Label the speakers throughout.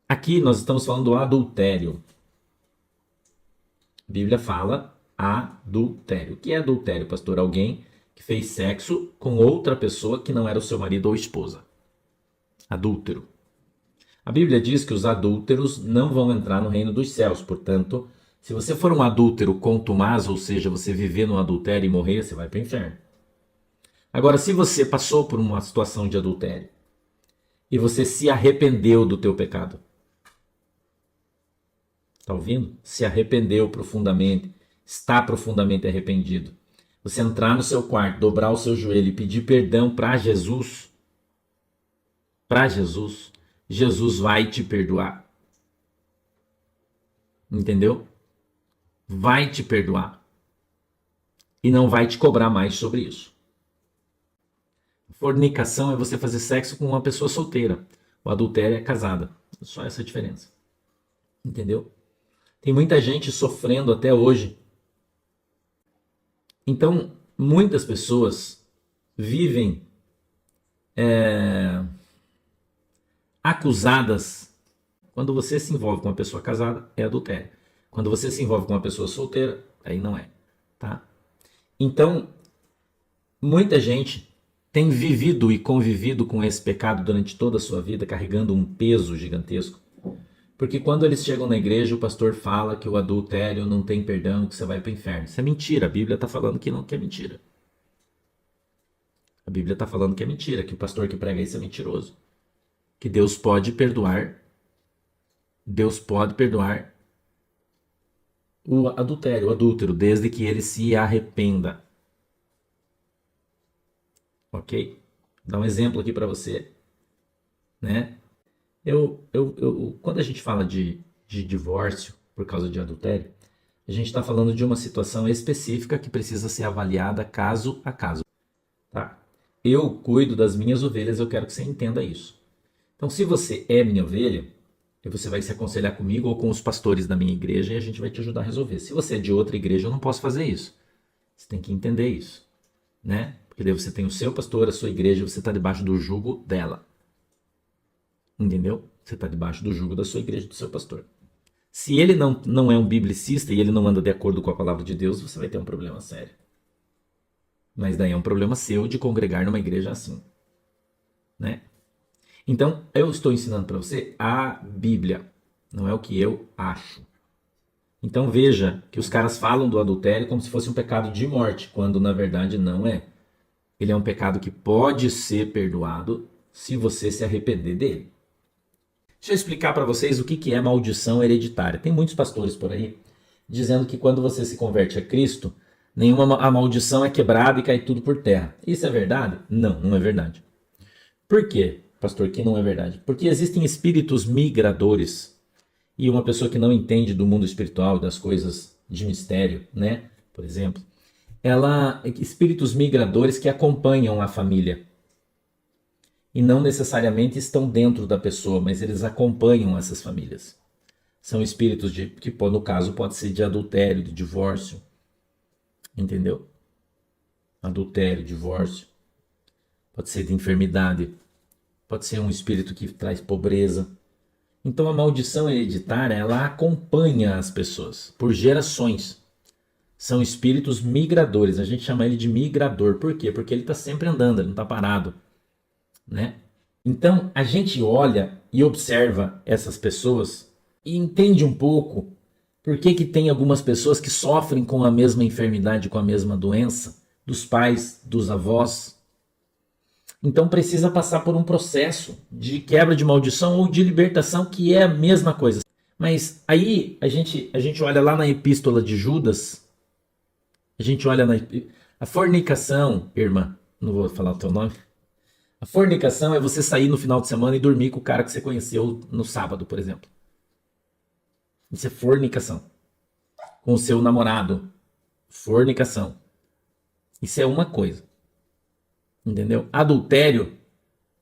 Speaker 1: Aqui nós estamos falando do adultério. A Bíblia fala adultério. O que é adultério, pastor? Alguém que fez sexo com outra pessoa que não era o seu marido ou esposa. Adúltero. A Bíblia diz que os adúlteros não vão entrar no reino dos céus. Portanto, se você for um adúltero contumaz, ou seja, você viver no adultério e morrer, você vai para o inferno. Agora, se você passou por uma situação de adultério e você se arrependeu do teu pecado, tá ouvindo? Se arrependeu profundamente, está profundamente arrependido. Você entrar no seu quarto, dobrar o seu joelho e pedir perdão para Jesus, Jesus vai te perdoar. Entendeu? Vai te perdoar. E não vai te cobrar mais sobre isso. Fornicação é você fazer sexo com uma pessoa solteira. O adultério é casada. Só essa a diferença. Entendeu? Tem muita gente sofrendo até hoje. Então, muitas pessoas vivem acusadas. Quando você se envolve com uma pessoa casada, é adultério. Quando você se envolve com uma pessoa solteira, aí não é. Tá? Então, muita gente tem vivido e convivido com esse pecado durante toda a sua vida, carregando um peso gigantesco. Porque quando eles chegam na igreja, o pastor fala que o adultério não tem perdão, que você vai para o inferno. Isso é mentira. A Bíblia está falando que não, que é mentira. A Bíblia está falando que é mentira, que o pastor que prega isso é mentiroso. Que Deus pode perdoar. Deus pode perdoar o adultério, o adúltero, desde que ele se arrependa. Ok? Vou dar um exemplo aqui para você, né? Quando a gente fala de divórcio por causa de adultério, a gente está falando de uma situação específica que precisa ser avaliada caso a caso. Tá? Eu cuido das minhas ovelhas, eu quero que você entenda isso. Então, se você é minha ovelha, você vai se aconselhar comigo ou com os pastores da minha igreja e a gente vai te ajudar a resolver. Se você é de outra igreja, eu não posso fazer isso. Você tem que entender isso, né? Porque daí você tem o seu pastor, a sua igreja, você está debaixo do jugo dela. Entendeu? Você está debaixo do jugo da sua igreja, do seu pastor. Se ele não é um biblicista e ele não anda de acordo com a palavra de Deus, você vai ter um problema sério. Mas daí é um problema seu de congregar numa igreja assim, né? Então, eu estou ensinando para você a Bíblia, não é o que eu acho. Então veja que os caras falam do adultério como se fosse um pecado de morte, quando na verdade não é. Ele é um pecado que pode ser perdoado se você se arrepender dele. Deixa eu explicar para vocês o que é maldição hereditária. Tem muitos pastores por aí dizendo que quando você se converte a Cristo, a maldição é quebrada e cai tudo por terra. Isso é verdade? Não, não é verdade. Por quê, pastor, que não é verdade? Porque existem espíritos migradores e uma pessoa que não entende do mundo espiritual, das coisas de mistério, né? Por exemplo, espíritos migradores que acompanham a família e não necessariamente estão dentro da pessoa, mas eles acompanham essas famílias. São espíritos que, no caso, pode ser de adultério, de divórcio, entendeu? Adultério, divórcio, pode ser de enfermidade, pode ser um espírito que traz pobreza. Então a maldição hereditária, ela acompanha as pessoas por gerações. São espíritos migradores, a gente chama ele de migrador. Por quê? Porque ele está sempre andando, ele não está parado, né? Então a gente olha e observa essas pessoas e entende um pouco por que tem algumas pessoas que sofrem com a mesma enfermidade, com a mesma doença, dos pais, dos avós. Então precisa passar por um processo de quebra de maldição ou de libertação, que é a mesma coisa. Mas aí a gente olha lá na epístola de Judas, a gente olha a fornicação, irmã, não vou falar o teu nome. A fornicação é você sair no final de semana e dormir com o cara que você conheceu no sábado, por exemplo. Isso é fornicação. Com o seu namorado. Fornicação. Isso é uma coisa. Entendeu? Adultério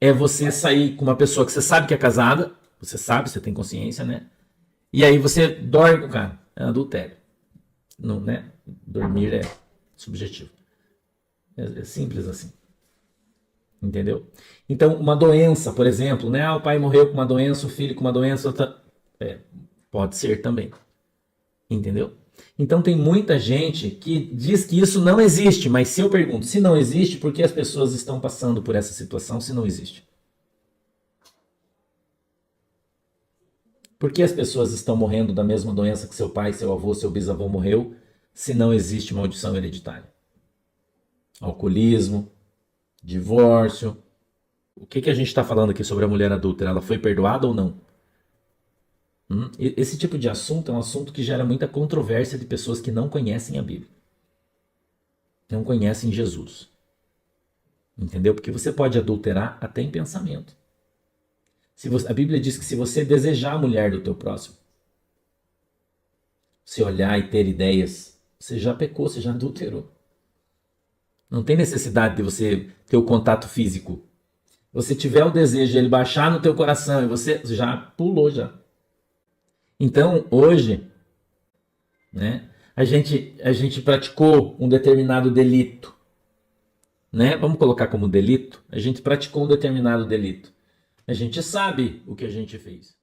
Speaker 1: é você sair com uma pessoa que você sabe que é casada. Você sabe, você tem consciência, né? E aí você dorme com o cara. É adultério. Não, né? Dormir é subjetivo. É simples assim. Entendeu? Então, uma doença, por exemplo, né? O pai morreu com uma doença, o filho com uma doença, pode ser também. Entendeu? Então tem muita gente que diz que isso não existe, mas se eu pergunto, se não existe, por que as pessoas estão passando por essa situação se não existe? Por que as pessoas estão morrendo da mesma doença que seu pai, seu avô, seu bisavô morreu, se não existe maldição hereditária? Alcoolismo, divórcio. O que a gente está falando aqui sobre a mulher adúltera? Ela foi perdoada ou não? Esse tipo de assunto é um assunto que gera muita controvérsia de pessoas que não conhecem a Bíblia, não conhecem Jesus. Entendeu? Porque você pode adulterar até em pensamento. A Bíblia diz que se você desejar a mulher do teu próximo, se olhar e ter ideias, você já pecou, você já adulterou. Não tem necessidade de você ter o contato físico. Você tiver o desejo de ele baixar no teu coração e você já pulou já. Então, hoje, né, a gente praticou um determinado delito, né? Vamos colocar como delito. A gente praticou um determinado delito. A gente sabe o que a gente fez.